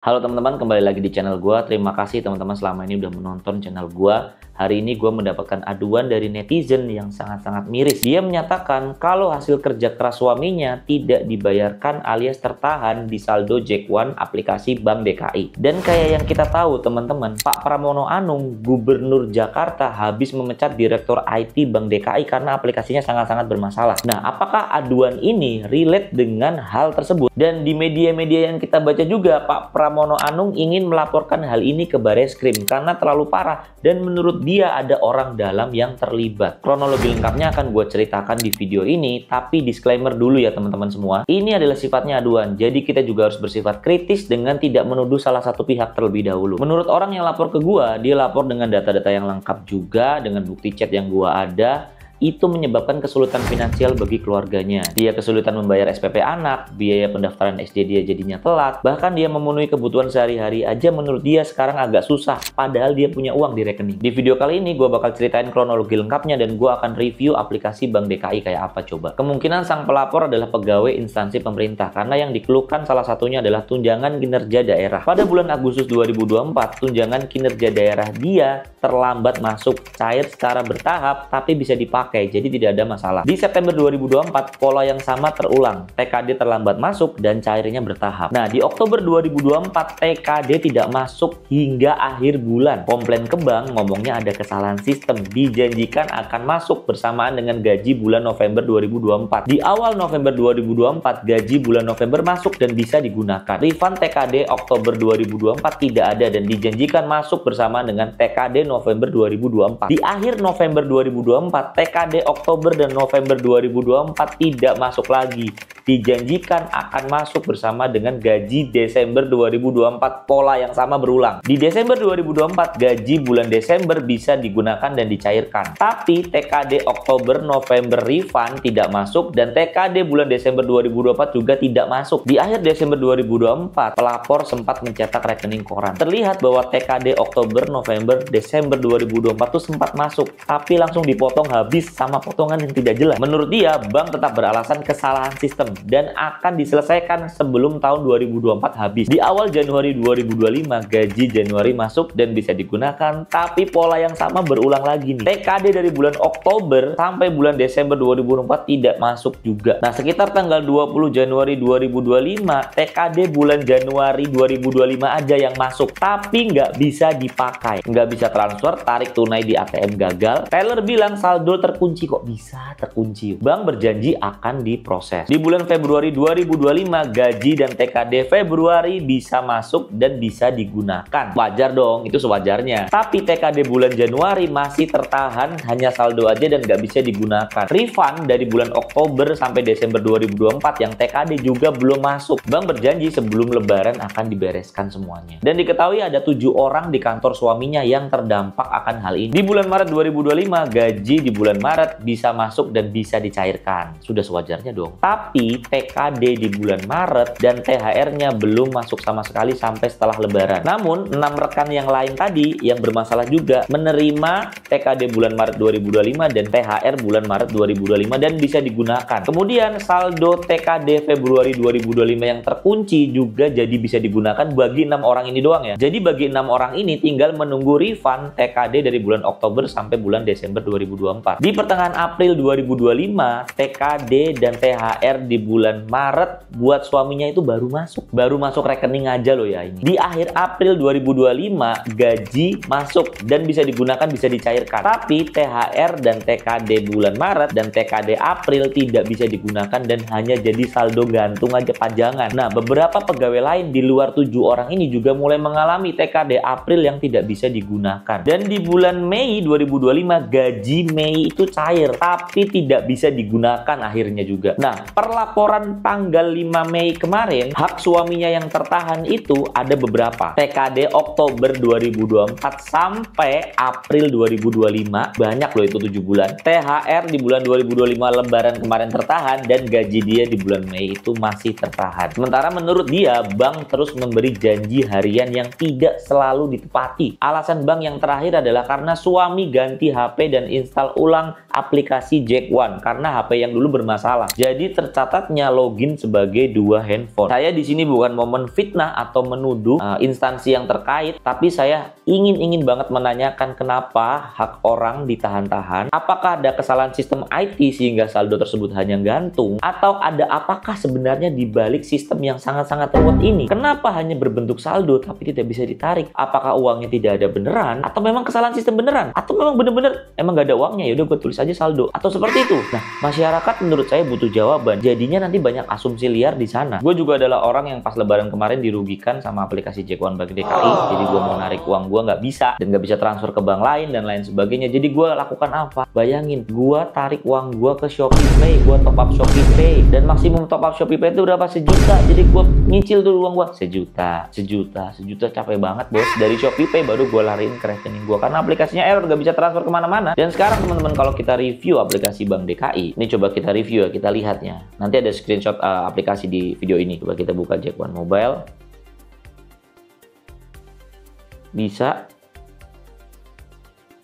Halo teman-teman, kembali lagi di channel gua. Terima kasih teman-teman selama ini udah menonton channel gua. Hari ini gua mendapatkan aduan dari netizen yang sangat-sangat miris. Dia menyatakan kalau hasil kerja keras suaminya tidak dibayarkan alias tertahan di saldo Jack One aplikasi Bank DKI. Dan kayak yang kita tahu teman-teman, Pak Pramono Anung, Gubernur Jakarta habis memecat Direktur IT Bank DKI karena aplikasinya sangat-sangat bermasalah. Nah, apakah aduan ini relate dengan hal tersebut? Dan di media-media yang kita baca juga, Pak Pramono Anung ingin melaporkan hal ini ke Bareskrim karena terlalu parah dan menurut dia ada orang dalam yang terlibat. Kronologi lengkapnya akan gue ceritakan di video ini, tapi disclaimer dulu ya teman-teman semua. Ini adalah sifatnya aduan, jadi kita juga harus bersifat kritis dengan tidak menuduh salah satu pihak terlebih dahulu. Menurut orang yang lapor ke gue, dia lapor dengan data-data yang lengkap juga, dengan bukti chat yang gue ada. Itu menyebabkan kesulitan finansial bagi keluarganya. Dia kesulitan membayar SPP anak, biaya pendaftaran SD dia jadinya telat, bahkan dia memenuhi kebutuhan sehari-hari aja menurut dia sekarang agak susah, padahal dia punya uang di rekening. Di video kali ini gue bakal ceritain kronologi lengkapnya dan gue akan review aplikasi Bank DKI kayak apa coba. Kemungkinan sang pelapor adalah pegawai instansi pemerintah, karena yang dikeluhkan salah satunya adalah tunjangan kinerja daerah. Pada bulan Agustus 2024, tunjangan kinerja daerah dia terlambat masuk, cair secara bertahap, tapi bisa dipakai. Jadi tidak ada masalah. Di September 2024, pola yang sama terulang. TKD terlambat masuk dan cairnya bertahap. Nah, di Oktober 2024, TKD tidak masuk hingga akhir bulan. Komplain ke bank, ngomongnya ada kesalahan sistem. Dijanjikan akan masuk bersamaan dengan gaji bulan November 2024. Di awal November 2024, gaji bulan November masuk dan bisa digunakan. Refund TKD Oktober 2024 tidak ada dan dijanjikan masuk bersamaan dengan TKD November 2024. Di akhir November 2024, TKD Oktober dan November 2024 tidak masuk lagi. Dijanjikan akan masuk bersama dengan gaji Desember 2024. Pola yang sama berulang. Di Desember 2024, gaji bulan Desember bisa digunakan dan dicairkan. Tapi TKD Oktober, November refund tidak masuk dan TKD bulan Desember 2024 juga tidak masuk. Di akhir Desember 2024, pelapor sempat mencetak rekening koran. Terlihat bahwa TKD Oktober, November, Desember 2024 itu sempat masuk, tapi langsung dipotong habis sama potongan yang tidak jelas. Menurut dia, bank tetap beralasan kesalahan sistem dan akan diselesaikan sebelum tahun 2024 habis. Di awal Januari 2025, gaji Januari masuk dan bisa digunakan, tapi pola yang sama berulang lagi nih. TKD dari bulan Oktober sampai bulan Desember 2024 tidak masuk juga. Nah, sekitar tanggal 20 Januari 2025, TKD bulan Januari 2025 aja yang masuk, tapi nggak bisa dipakai. Nggak bisa transfer, tarik tunai di ATM gagal. Teller bilang saldo terkunci. Kok bisa terkunci? Bank berjanji akan diproses. Di bulan Februari 2025, gaji dan TKD Februari bisa masuk dan bisa digunakan. Wajar dong, itu sewajarnya. Tapi TKD bulan Januari masih tertahan, hanya saldo aja dan nggak bisa digunakan. Refund dari bulan Oktober sampai Desember 2024 yang TKD juga belum masuk. Bank berjanji sebelum Lebaran akan dibereskan semuanya. Dan diketahui ada 7 orang di kantor suaminya yang terdampak akan hal ini. Di bulan Maret 2025, gaji di bulan Maret bisa masuk dan bisa dicairkan. Sudah sewajarnya dong. Tapi TKD di bulan Maret dan THR-nya belum masuk sama sekali sampai setelah Lebaran. Namun, 6 rekan yang lain tadi yang bermasalah juga menerima TKD bulan Maret 2025 dan THR bulan Maret 2025 dan bisa digunakan. Kemudian saldo TKD Februari 2025 yang terkunci juga jadi bisa digunakan bagi 6 orang ini doang ya. Jadi bagi 6 orang ini tinggal menunggu refund TKD dari bulan Oktober sampai bulan Desember 2024. Di pertengahan April 2025, TKD dan THR di bulan Maret buat suaminya itu baru masuk. Baru masuk rekening aja loh ya ini. Di akhir April 2025, gaji masuk dan bisa digunakan, bisa dicairkan. Tapi THR dan TKD bulan Maret dan TKD April tidak bisa digunakan dan hanya jadi saldo gantung aja pajangan. Nah, beberapa pegawai lain di luar 7 orang ini juga mulai mengalami TKD April yang tidak bisa digunakan. Dan di bulan Mei 2025, gaji Mei itu cair tapi tidak bisa digunakan akhirnya juga. Nah, perlaporan tanggal 5 Mei kemarin, hak suaminya yang tertahan itu ada beberapa. TKD Oktober 2024 sampai April 2025, banyak loh itu 7 bulan. THR di bulan 2025 Lebaran kemarin tertahan dan gaji dia di bulan Mei itu masih tertahan. Sementara menurut dia, bank terus memberi janji harian yang tidak selalu ditepati. Alasan bank yang terakhir adalah karena suami ganti HP dan install ulang memang aplikasi Jack One karena HP yang dulu bermasalah. Jadi tercatatnya login sebagai 2 handphone. Saya di sini bukan mau menfitnah atau menuduh instansi yang terkait, tapi saya ingin banget menanyakan kenapa hak orang ditahan-tahan. Apakah ada kesalahan sistem IT sehingga saldo tersebut hanya gantung, atau ada apakah sebenarnya di balik sistem yang sangat-sangat ruwet ini? Kenapa hanya berbentuk saldo tapi tidak bisa ditarik? Apakah uangnya tidak ada beneran, atau memang kesalahan sistem beneran, atau memang bener-bener emang gak ada uangnya, ya udah gue tulis aja saldo, atau seperti itu? Nah, masyarakat menurut saya butuh jawaban. Jadinya nanti banyak asumsi liar di sana. Gue juga adalah orang yang pas lebaran kemarin dirugikan sama aplikasi Jack One Bank DKI. Jadi gue mau narik uang gue nggak bisa, dan nggak bisa transfer ke bank lain dan lain sebagainya. Jadi gue lakukan apa? Bayangin, gue tarik uang gue ke Shopee Pay, gue top up Shopee Pay, dan maksimum top up Shopee Pay itu berapa? 1 juta. Jadi gue nyicil tuh uang gue 1 juta, capek banget bos. Dari Shopee Pay baru gue lariin ke rekening gue karena aplikasinya error, nggak bisa transfer kemana-mana. Dan sekarang teman-teman, kalau kita review aplikasi Bank DKI, ini coba kita review ya, kita lihatnya. Nanti ada screenshot aplikasi di video ini. Coba kita buka Jack One Mobile. Bisa.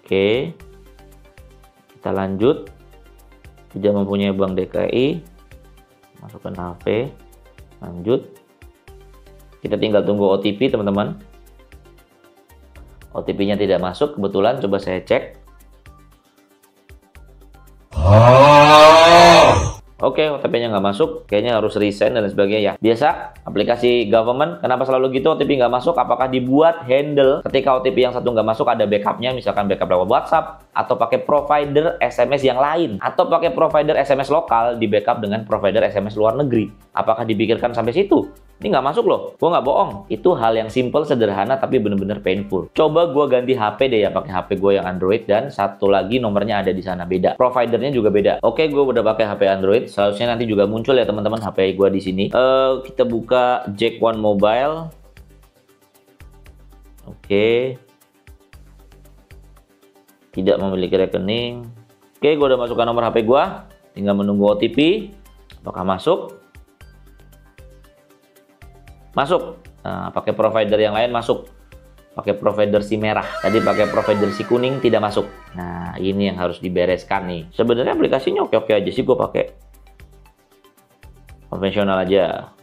Oke. Kita lanjut. Tidak mempunyai Bank DKI. Masukkan HP. Lanjut. Kita tinggal tunggu OTP teman-teman. OTP-nya tidak masuk. Kebetulan coba saya cek. Oke, OTP-nya nggak masuk, kayaknya harus resign dan sebagainya ya. Biasa, aplikasi government, kenapa selalu gitu OTP nggak masuk? Apakah dibuat handle ketika OTP yang satu nggak masuk ada backupnya, misalkan backup lewat WhatsApp, atau pakai provider SMS yang lain, atau pakai provider SMS lokal di backup dengan provider SMS luar negeri? Apakah dipikirkan sampai situ? Ini nggak masuk loh, gue nggak bohong. Itu hal yang simple, sederhana, tapi bener-bener painful. Coba gue ganti HP deh ya, pakai HP gue yang Android, dan satu lagi nomornya ada di sana, beda. Providernya juga beda. Oke, gue udah pakai HP Android, seharusnya nanti juga muncul ya teman-teman HP gue di sini. Kita buka Jack One Mobile. Oke. Tidak memiliki rekening. Oke, gue udah masukkan nomor HP gue. Tinggal menunggu OTP. Apakah masuk? Masuk. Nah, pakai provider yang lain masuk. Pakai provider si merah. Tadi pakai provider si kuning tidak masuk. Nah, ini yang harus dibereskan nih. Sebenarnya aplikasinya oke-oke aja sih, gue pakai konvensional aja.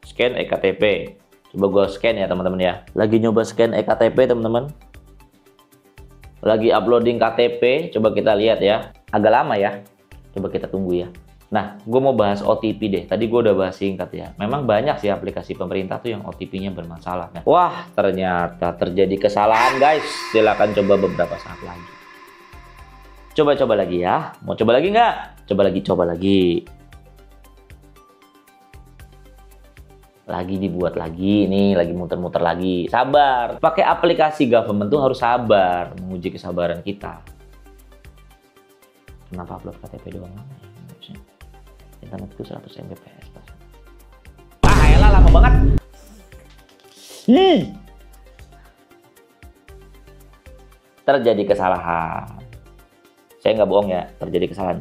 Scan eKTP. Coba gue scan ya teman-teman ya. Lagi nyoba scan eKTP teman-teman. Lagi uploading KTP. Coba kita lihat ya. Agak lama ya. Coba kita tunggu ya. Nah, gue mau bahas OTP deh. Tadi gue udah bahas singkat ya. Memang banyak sih aplikasi pemerintah tuh yang OTP-nya bermasalah. Nah, wah, ternyata terjadi kesalahan guys. Silakan coba beberapa saat lagi. Coba lagi ya. Mau coba lagi nggak? Coba lagi. Lagi dibuat lagi, nih lagi muter-muter lagi. Sabar. Pakai aplikasi government tuh harus sabar. Menguji kesabaran kita. Kenapa upload KTP doang? Internetku 100 Mbps. Elah lama banget. Terjadi kesalahan. Saya nggak bohong ya, terjadi kesalahan.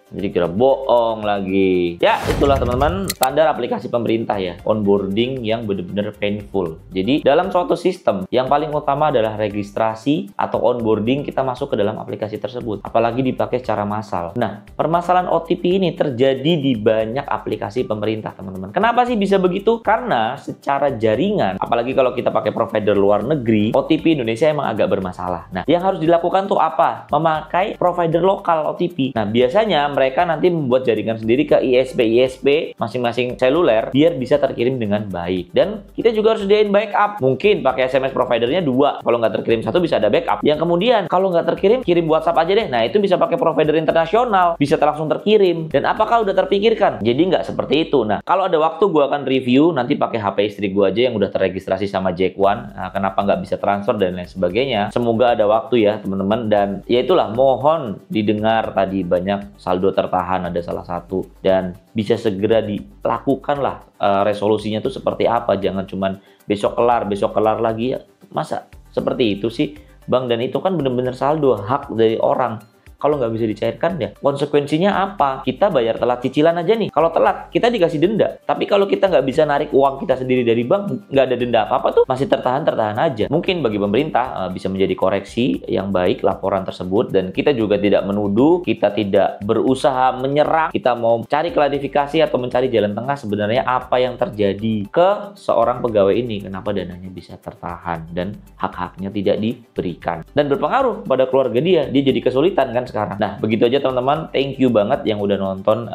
Jadi kira bohong lagi. Ya, itulah teman-teman standar aplikasi pemerintah ya. Onboarding yang benar-benar painful. Jadi dalam suatu sistem yang paling utama adalah registrasi atau onboarding kita masuk ke dalam aplikasi tersebut. Apalagi dipakai secara massal. Nah, permasalahan OTP ini terjadi di banyak aplikasi pemerintah teman-teman. Kenapa sih bisa begitu? Karena secara jaringan, apalagi kalau kita pakai provider luar negeri, OTP Indonesia emang agak bermasalah. Nah, yang harus dilakukan tuh apa? Memakai provider lokal OTP. Nah, biasanya mereka nanti membuat jaringan sendiri ke ISP masing-masing seluler biar bisa terkirim dengan baik. Dan kita juga harus sediain backup. Mungkin pakai SMS providernya 2. Kalau nggak terkirim 1 bisa ada backup. Yang kemudian kalau nggak terkirim, kirim WhatsApp aja deh. Nah, itu bisa pakai provider internasional. Bisa langsung terkirim. Dan apakah udah terpikirkan? Jadi nggak seperti itu. Nah, kalau ada waktu gue akan review nanti pakai HP istri gue aja yang udah terregistrasi sama Jack One. Nah, kenapa nggak bisa transfer dan lain sebagainya. Semoga ada waktu ya teman-teman. Dan ya itulah, mohon didengar tadi banyak saldo tertahan ada salah satu, dan bisa segera dilakukan lah resolusinya tuh seperti apa. Jangan cuman besok kelar lagi ya. Masa seperti itu sih Bang? Dan itu kan bener-bener saldo hak dari orang. Kalau nggak bisa dicairkan ya, konsekuensinya apa? Kita bayar telat cicilan aja nih. Kalau telat, kita dikasih denda. Tapi kalau kita nggak bisa narik uang kita sendiri dari bank, nggak ada denda apa-apa tuh, masih tertahan aja. Mungkin bagi pemerintah bisa menjadi koreksi yang baik laporan tersebut, dan kita juga tidak menuduh, kita tidak berusaha menyerang, kita mau cari klarifikasi atau mencari jalan tengah sebenarnya apa yang terjadi ke seorang pegawai ini, kenapa dananya bisa tertahan dan hak-haknya tidak diberikan, dan berpengaruh pada keluarga dia jadi kesulitan kan sekarang. Nah, begitu aja teman-teman, thank you banget yang udah nonton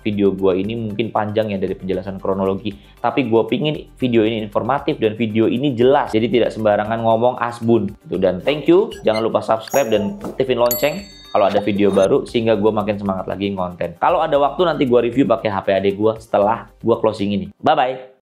video gua ini. Mungkin panjang ya dari penjelasan kronologi, tapi gua pingin video ini informatif dan video ini jelas, jadi tidak sembarangan ngomong asbun gitu. Dan thank you, jangan lupa subscribe dan aktifin lonceng kalau ada video baru sehingga gue makin semangat lagi ngonten. Kalau ada waktu nanti gue review pakai HP adik gue setelah gue closing ini. Bye bye.